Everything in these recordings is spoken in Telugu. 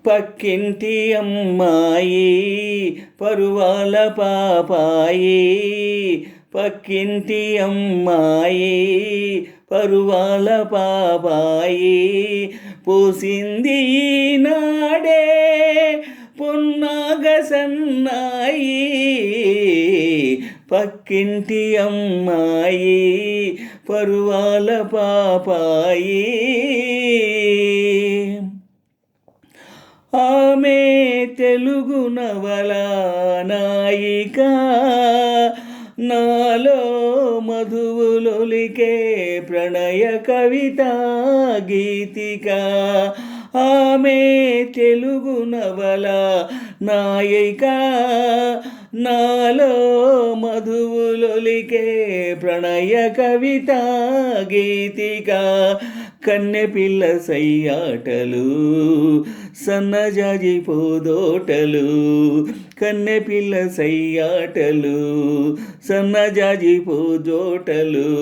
పక్కింటి అమ్మాయి పరువాల పాపాయి, పక్కింటి అమ్మాయి పరువాల పాపాయి, పూసింది నాడే పొన్నాగ సన్నాయి, పక్కింటి అమ్మాయి పరువాల పాపాయి. ఆమె తెలుగు నవల నాయిక, నాలో మధువులొలికే ప్రణయ కవిత గీతిక. ఆమె తెలుగు నవల నాయిక, నాలో మధువులొలికే ప్రణయ కవిత గీతిక. కన్నెపిల్ల సయ్యాటలు సన్నజాజి పోదోటలు, కన్నెపిల్ల సయ్యాటలు సన్నజాజి పోదోటలు,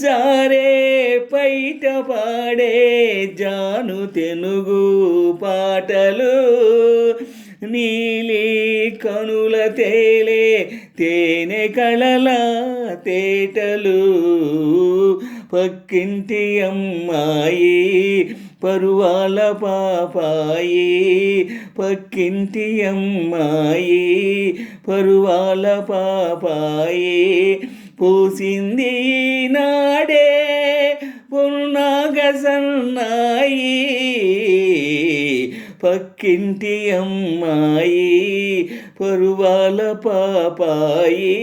జారే పైట పాడే జాను తెనుగు పాటలు, నీలి కనుల తేలే తేనె కళల తేటలు, పక్కింటి అమ్మాయి పరువాల పాపాయి, పక్కింటి అమ్మాయి పరువాల పాపాయి, పూసింది నాడే పున్నాగ సన్నాయి, పక్కింటి అమ్మాయి పరువాల పాపాయి.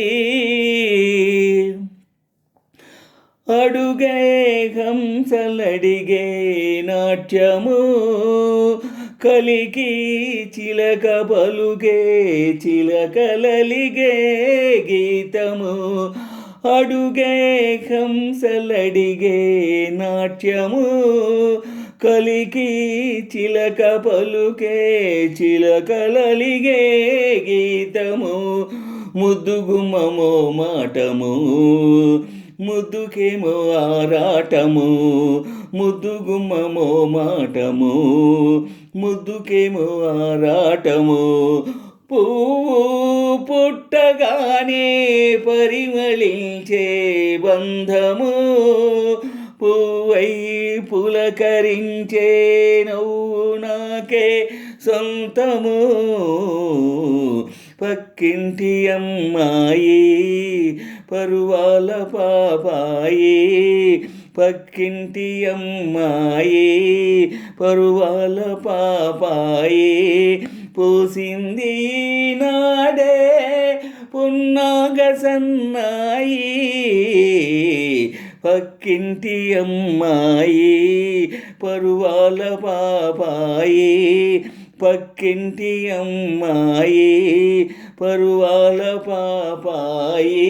అడుగే హంసలడిగే నాట్యము, కలికి చిలక పలుకే చిలకలలిగే గీతము, అడుగే హంసలడిగే నాట్యము, కలికి చిలక పలుకే చిలకలలిగే గీతము, ముద్దుగుమ్మమో మాటము ముద్దుకేమో ఆరాటము, ముద్దుగుమ్మమో మాటము ముద్దుకేమో ఆరాటము, పువ్వు పుట్టగానే పరిమళించే బంధము, పువ్వై పులకరించే నవ్వు నాకే సొంతము, పక్కింటి అమ్మాయి పరువాల పాపాయి, పక్కింటి అమ్మాయి పరువాల పాపాయి, పూసింది నాడే పున్నాగ సన్నాయి, పక్కింటి అమ్మాయి పరువాల పాపాయి, పక్కింటి అమ్మాయి పరువాల పాపాయి.